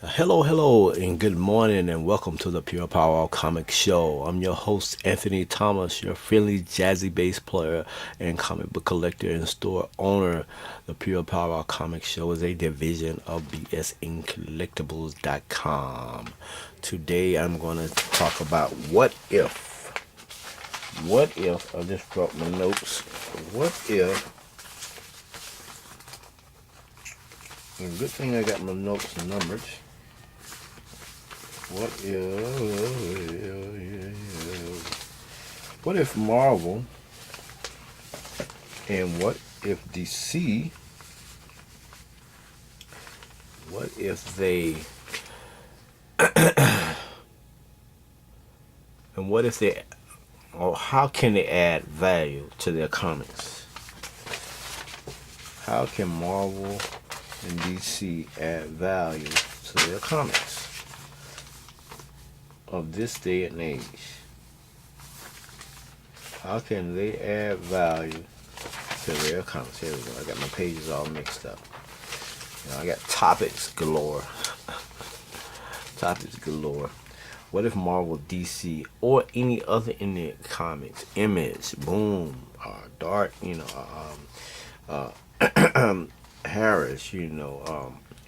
Hello, and good morning, and welcome to the Pure Power Comic Show. I'm your host, Anthony Thomas, your friendly jazzy bass player and comic book collector and store owner. The Pure Power Comic Show is a division of BSN Collectibles.com. Today, I'm going to talk about what if. What if, I just dropped my notes. What if, and good thing I got my notes numbered. What if Marvel and what if DC, what if they, and what if they, or how can they add value to their comics? How can Marvel and DC add value to their comics of this day and age? How can they add value to their comics? Here we go. I got my pages all mixed up. I got topics galore. Topics galore. What if Marvel, DC, or any other indie comics, Image, Boom, Dark, Harris,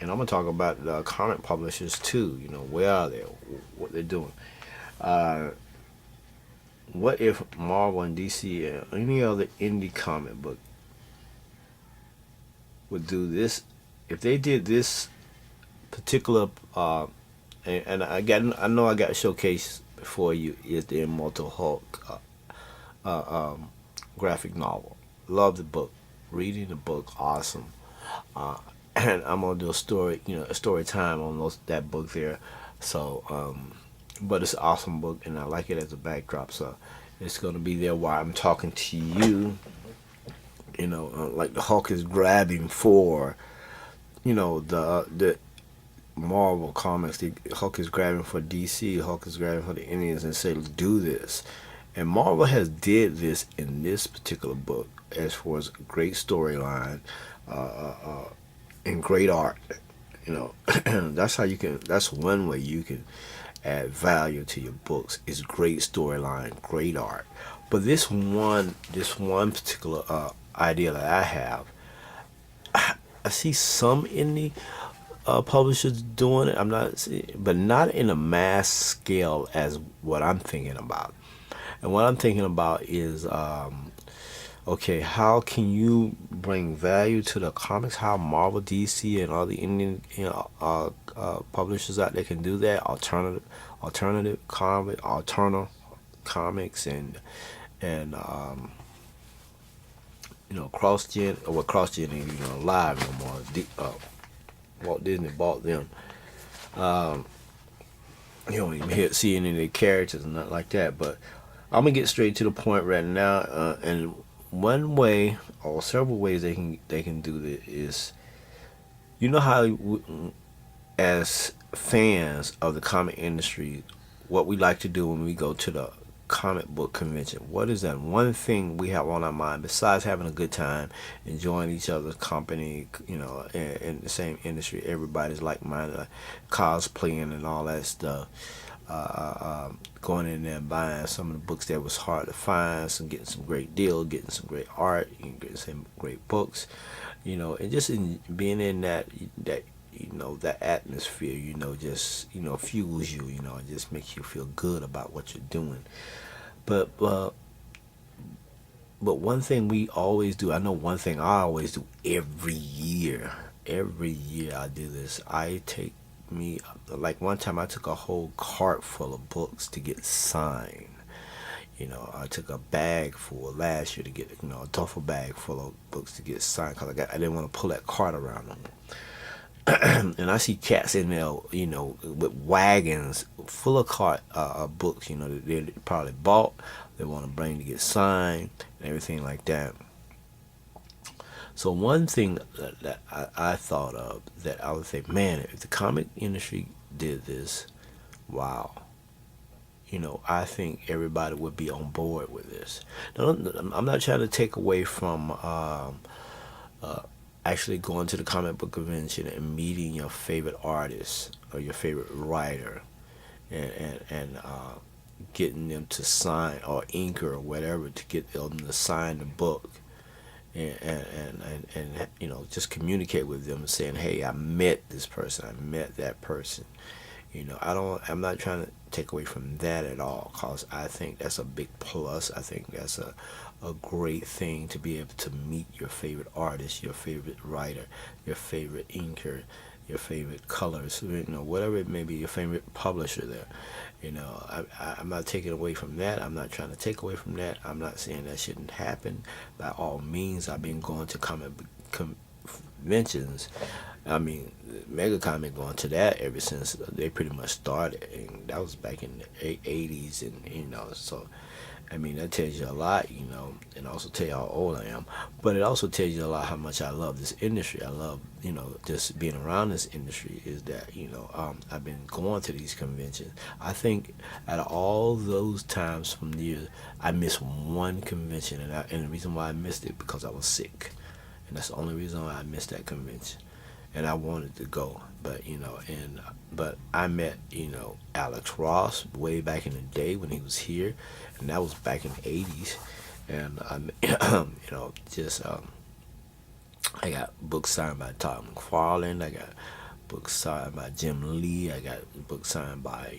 and I'm gonna talk about the comic publishers too. Where are they? What they're doing? What if Marvel and DC or any other indie comic book would do this? If they did this particular, and I know I got showcased before you is the Immortal Hulk graphic novel. Love the book. Reading the book, awesome. And I'm gonna do a story time on that book there. So, but it's an awesome book, and I like it as a backdrop. So, it's gonna be there while I'm talking to you. Like the Hulk is grabbing for, the Marvel comics. The Hulk is grabbing for DC. Hulk is grabbing for the Indians and say, "Let's do this." And Marvel has did this in this particular book as far as great storyline and great art. That's how you can. That's one way you can add value to your books. Is great storyline, great art. But this one particular idea that I have, I see some indie publishers doing it. But not in a mass scale as what I'm thinking about. And what I'm thinking about is, okay, how can you bring value to the comics? How Marvel, DC, and all the Indian, publishers out there can do that? Alternative comics, and cross gen. Well, cross gen ain't even alive no more. Walt Disney bought them. You don't even see any of their characters and nothing like that. But I'm gonna get straight to the point right now. And one way, or several ways they can do this is, how as fans of the comic industry, what we like to do when we go to the comic book convention. What is that one thing we have on our mind besides having a good time, enjoying each other's company, in the same industry, everybody's like-minded, like cosplaying and all that stuff. Going in there and buying some of the books that was hard to find, getting some great deals, getting some great art, getting some great books, and just being in that that atmosphere, just fuels you, it just makes you feel good about what you're doing. But one thing we always do, I know one thing I always do every year. Every year I do this. I take me like one time I took a whole cart full of books to get signed. I took a bag full last year to get a duffel bag full of books to get signed because I didn't want to pull that cart around them. And I see cats in there, with wagons full of books, that they probably bought, they want to bring to get signed, and everything like that. So one thing that I thought of that I would think, man, if the comic industry did this, wow, I think everybody would be on board with this. Now, I'm not trying to take away from actually going to the comic book convention and meeting your favorite artist or your favorite writer, and getting them to sign, or inker or whatever, to get them to sign the book, and just communicate with them and saying, hey, I met this person, I met that person. I'm not trying to take away from that at all, because I think that's a big plus. I think that's a great thing to be able to meet your favorite artist, your favorite writer, your favorite inker, your favorite colors, whatever it may be, your favorite publisher there. I'm not taking away from that. I'm not trying to take away from that. I'm not saying that shouldn't happen. By all means, I've been going to conventions. I mean, Mega Comic going to that ever since they pretty much started, and that was back in the 80s, and so I mean, that tells you a lot, and also tell you how old I am. But it also tells you a lot how much I love this industry. I love, just being around this industry. Is that, I've been going to these conventions. I think out of all those times from the year, I missed one convention, and the reason why I missed it, because I was sick, and that's the only reason why I missed that convention. And I wanted to go, but I met, Alex Ross way back in the day when he was here, and that was back in the 80s. And I got books signed by Todd McFarlane. I got books signed by Jim Lee. I got books signed by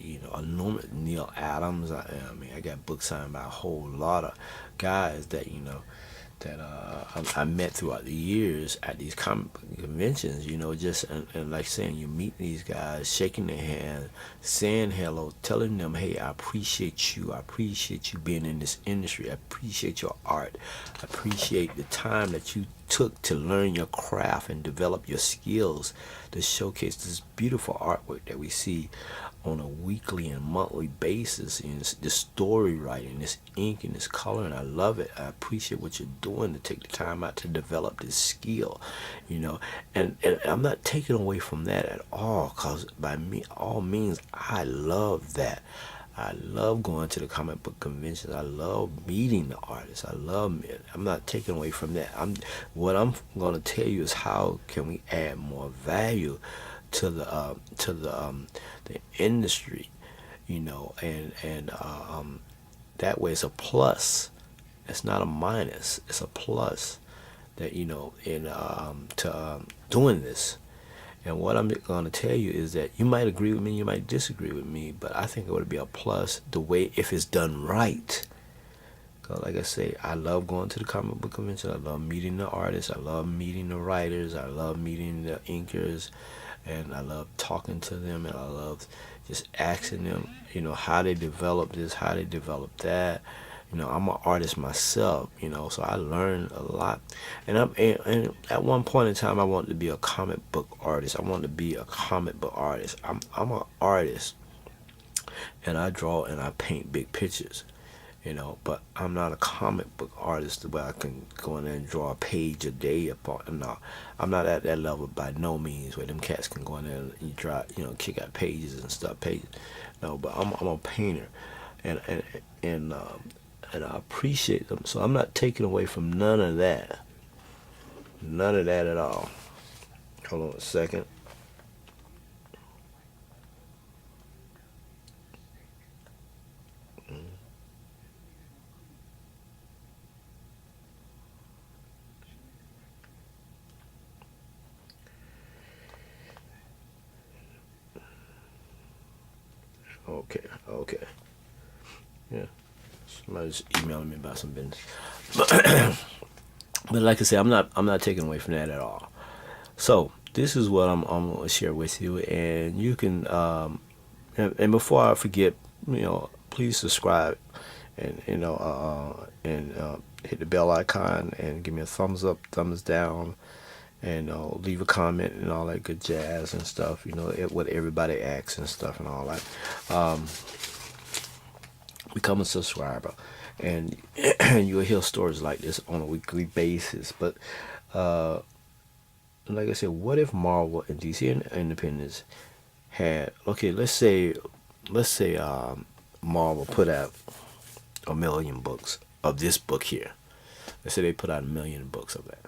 Neil Adams. I got books signed by a whole lot of guys that that I met throughout the years at these comic conventions, and like saying, you meet these guys, shaking their hand, saying hello, telling them, hey, I appreciate you being in this industry, I appreciate your art, I appreciate the time that you took to learn your craft and develop your skills to showcase this beautiful artwork that we see on a weekly and monthly basis, and this story writing, this ink and this color, and I love it. I appreciate what you're doing to take the time out to develop this skill, and I'm not taking away from that at all, because by all means, I love that. I love going to the comic book conventions. I love meeting the artists. I'm not taking away from that. What I'm going to tell you is, how can we add more value to the industry, and that way it's a plus. It's not a minus. It's a plus that to doing this. And what I'm going to tell you is that you might agree with me, you might disagree with me, but I think it would be a plus the way, if it's done right. Because like I say, I love going to the comic book convention. I love meeting the artists. I love meeting the writers. I love meeting the inkers. And I love talking to them. And I love just asking them, how they develop this, how they develop that. I'm an artist myself, so I learned a lot. And and at one point in time, I wanted to be a comic book artist. I wanted to be a comic book artist. I'm an artist, and I draw and I paint big pictures, but I'm not a comic book artist where I can go in there and draw a page a day apart. No, I'm not at that level by no means, where them cats can go in there and draw, kick out pages and stuff, pages. No, but I'm a painter, and and I appreciate them. So I'm not taking away from none of that. None of that at all. Hold on a second. Okay. Yeah. Somebody's emailing me about some business. But like I said, I'm not taking away from that at all. So this is what I'm going to share with you, and you can and before I forget, please subscribe, and hit the bell icon and give me a thumbs up, thumbs down, and leave a comment and all that good jazz and stuff. What everybody asks and stuff and all that. Become a subscriber, and you'll hear stories like this on a weekly basis. But like I said, what if Marvel and DC and Independence had, okay, let's say Marvel put out 1,000,000 books of this book here. Let's say they put out 1,000,000 books of that,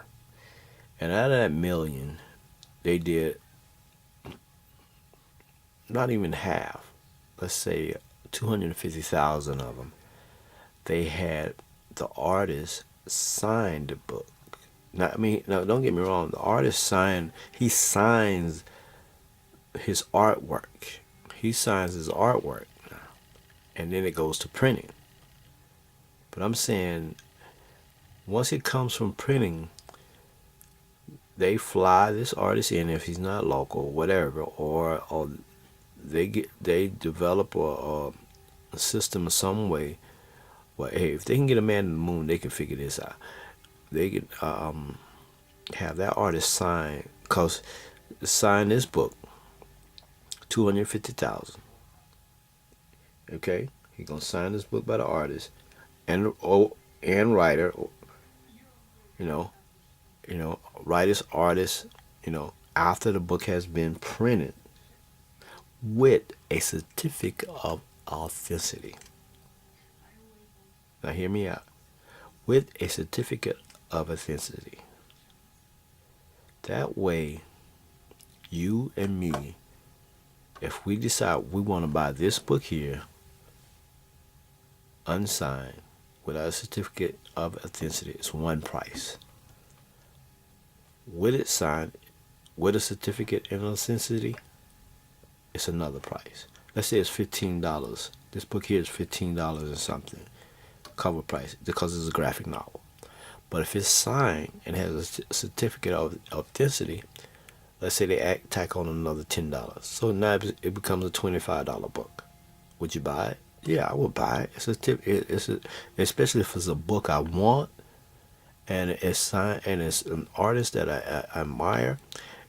And out of that million, they did not even half. Let's say 250,000 of them. They had the artist sign the book. Now, I mean, no, don't get me wrong. The artist he signs his artwork. He signs his artwork, and then it goes to printing. But I'm saying, once it comes from printing, they fly this artist in if he's not local, whatever, or they develop a system of some way. Well, hey, if they can get a man in the moon, they can figure this out. They can have that artist sign this book, 250,000. Okay, he gonna sign this book by the artist and writer, you know, writer's artist, after the book has been printed with a certificate of authenticity. Now hear me out. With a certificate of authenticity. That way, you and me, if we decide we want to buy this book here, unsigned, without a certificate of authenticity, it's one price. With it signed, with a certificate of authenticity, it's another price. Let's say it's $15. This book here is $15 or something, cover price, because it's a graphic novel. But if it's signed and has a certificate of authenticity, let's say they tack on another $10. So now it becomes a $25 book. Would you buy it? Yeah, I would buy it. Especially if it's a book I want, and it's signed, and it's an artist that I admire.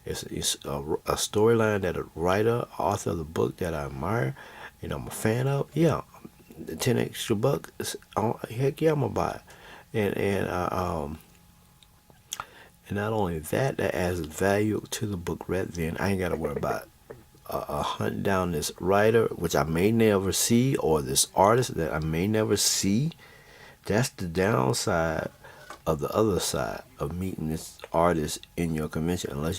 It's a storyline that a writer, author of the book that I admire, I'm a fan of. Yeah, the 10 extra bucks. Heck yeah, I'm gonna buy it. And not only that, that adds value to the book. Right then, I ain't gotta worry about hunt down this writer, which I may never see, or this artist that I may never see. That's the downside of the other side of meeting this artist in your convention.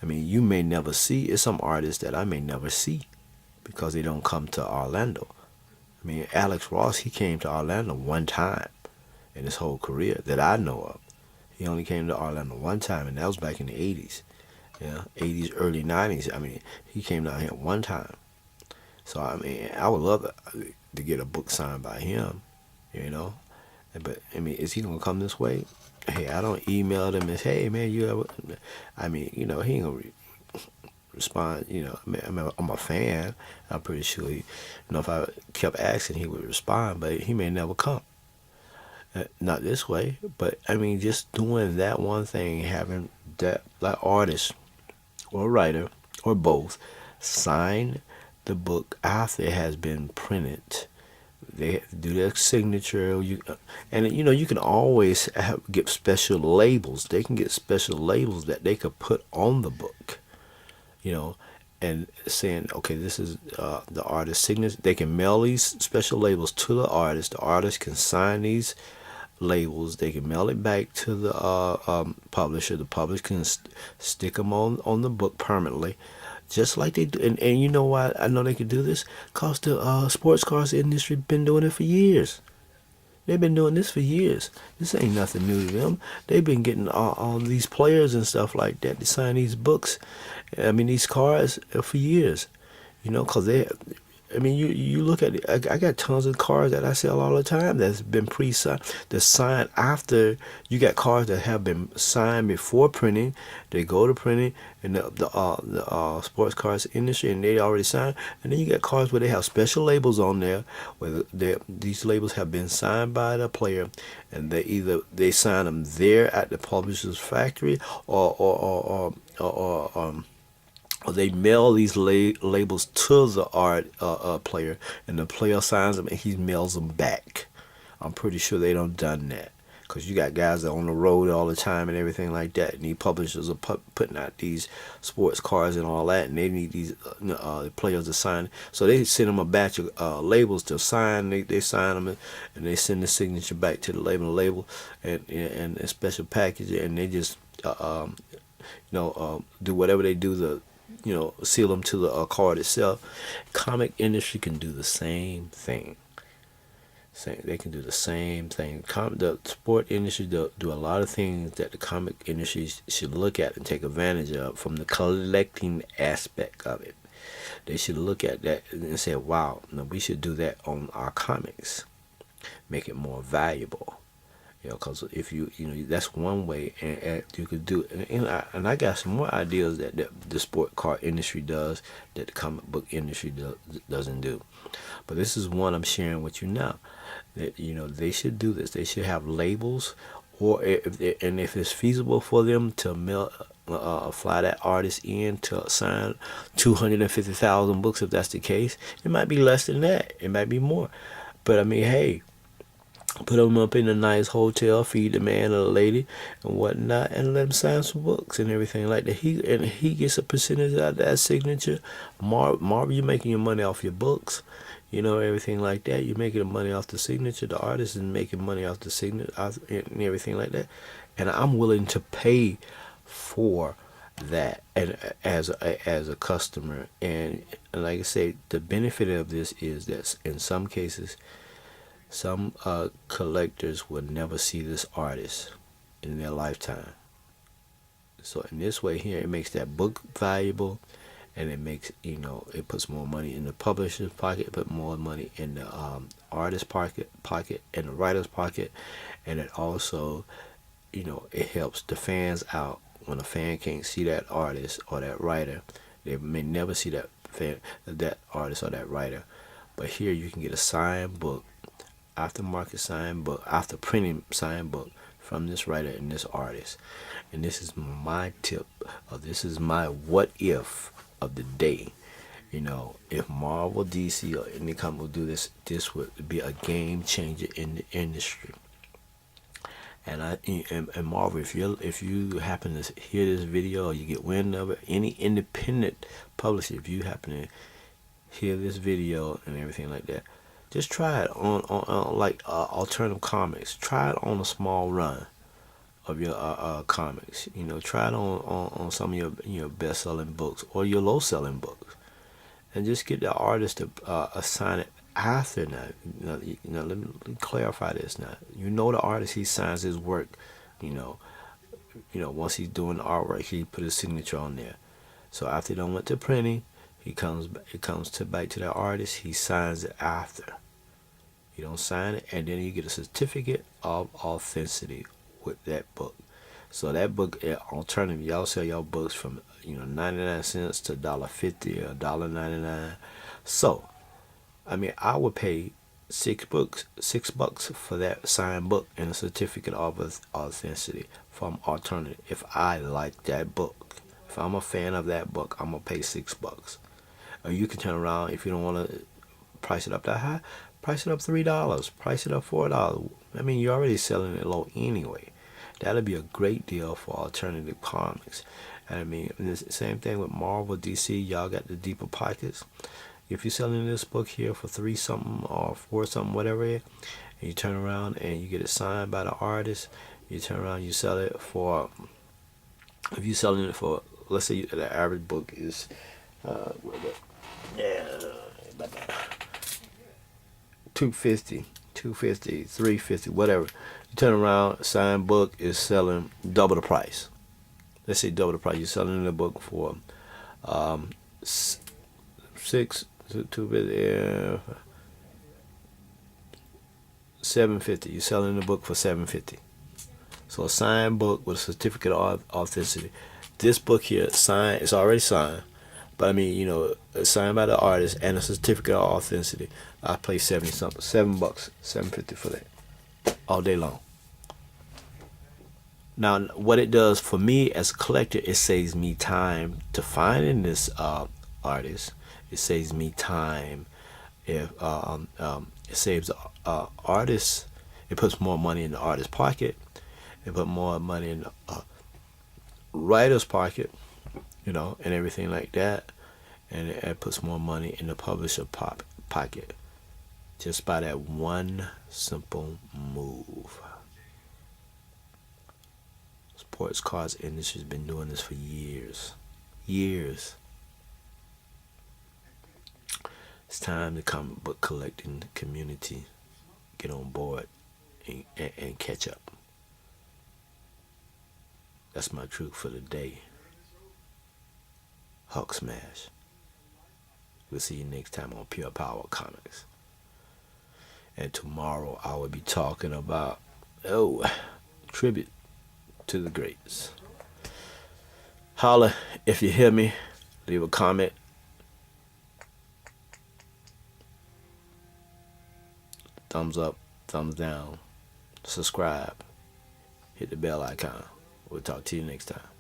You may never see. It's some artists that I may never see because they don't come to Orlando. Alex Ross, he came to Orlando one time in his whole career that I know of. He only came to Orlando one time, and that was back in the 80s. 80s, early 90s. He came down here one time. So, I would love to get a book signed by him, But, is he going to come this way? Hey, I don't email him and say, hey, man, you ever... he ain't going to respond, I'm a fan. I'm pretty sure if I kept asking, he would respond, but he may never come. Not this way, but just doing that one thing, having that artist or writer or both sign the book after it has been printed. They do their signature. You can always get special labels. They can get special labels that they could put on the book, and saying, okay, this is the artist's signature. They can mail these special labels to the artist. The artist can sign these labels. They can mail it back to the publisher. The publisher can stick them on the book permanently, just like they do. And you know why I know they can do this? Because the sports cars industry been doing it for years. They've been doing this for years. This ain't nothing new to them. They've been getting all these players and stuff like that to sign these books. These cars for years. Because they... you look at it. I got tons of cars that I sell all the time that's been pre-signed. That's signed after. You got cars that have been signed before printing. They go to printing, and the sports cars industry, and they already signed. And then you got cars where they have special labels on there, where these labels have been signed by the player, and they sign them there at the publisher's factory, or they mail these labels to the art player, and the player signs them and he mails them back. I'm pretty sure they don't done that, because you got guys that are on the road all the time and everything like that, and these publishers are putting out these sports cars and all that, and they need these players to sign. So they send them a batch of labels to sign. They sign them, and they send the signature back to the label and a special package, and they just do whatever they do to, seal them to the card itself. Comic industry can do the same thing. They can do the same thing. The sport industry do a lot of things that the comic industry should look at and take advantage of from the collecting aspect of it. They should look at that and say, wow, we should do that on our comics. Make it more valuable. Because if that's one way, and you could do, and I got some more ideas that the sport car industry does that the comic book industry doesn't do. But this is one I'm sharing with you now. That they should do this. They should have labels, or if it's feasible for them to fly that artist in to sign 250,000 books, if that's the case. It might be less than that. It might be more. But I mean, hey, put them up in a nice hotel, feed the man or the lady and whatnot, and let him sign some books and everything like that. He gets a percentage out of that signature. Marv, you're making your money off your books, everything like that. You're making money off the signature. The artist is making money off the signature and everything like that. And I'm willing to pay for that, and as a customer. And like I say, the benefit of this is that in some cases, some collectors will never see this artist in their lifetime. So in this way here, it makes that book valuable, and it makes, it puts more money in the publisher's pocket, put more money in the artist's pocket, and the writer's pocket, and it also, it helps the fans out. When a fan can't see that artist or that writer, they may never see that artist or that writer. But here you can get a signed book, aftermarket signed book, after printing signed book from this writer and this artist. And this is my tip, this is my what if of the day. If Marvel, DC, or any company will do this, this would be a game changer in the industry. And Marvel, if you happen to hear this video or you get wind of it, any independent publisher, if you happen to hear this video and everything like that, just try it on like alternative comics. Try it on a small run of your comics. Try it on some of your best selling books or your low selling books, and just get the artist to assign it after. Now, let me clarify this. Now, the artist, he signs his work. Once he's doing the artwork, he put his signature on there. So after he done went to printing, it comes back to the artist. He signs it after. You don't sign it, and then you get a certificate of authenticity with that book. So that book, alternative, y'all sell y'all books from 99 cents to $1.50 or $1.99. So, I mean, I would pay $6 for that signed book and a certificate of authenticity from alternative. If I like that book, if I'm a fan of that book, I'm gonna pay $6. Or you can turn around, if you don't want to price it up that high, price it up $3, price it up $4. I mean, you're already selling it low anyway. That'll be a great deal for alternative comics. And I mean, the same thing with Marvel, DC. Y'all got the deeper pockets. If you're selling this book here for $3 something or $4 something, whatever, and you turn around and you get it signed by the artist, you turn around, you sell it for. If you're selling it for, let's say the average book is, $250, $350, whatever. You turn around, signed book is selling double the price. Let's say double the price. You're selling the book for $750. You're selling the book for $750. So a signed book with a certificate of authenticity. This book here, signed, it's already signed. But I mean, it's signed by the artist and a certificate of authenticity. I pay $7 something, $7.50 for that, all day long. Now, what it does for me as a collector, it saves me time to finding this artist. It saves me time. If it saves artists, it puts more money in the artist's pocket. It put more money in the writer's pocket, and everything like that. And it puts more money in the publisher's pocket. Just by that one simple move. sports cards industry has been doing this for years. Years. It's time the comic book collecting community get on board and catch up. That's my truth for the day. Hulk smash. We'll see you next time on Pure Power Comics. And tomorrow I will be talking about tribute to the greats. Holla if you hear me. Leave a comment. Thumbs up, thumbs down. Subscribe. Hit the bell icon. We'll talk to you next time.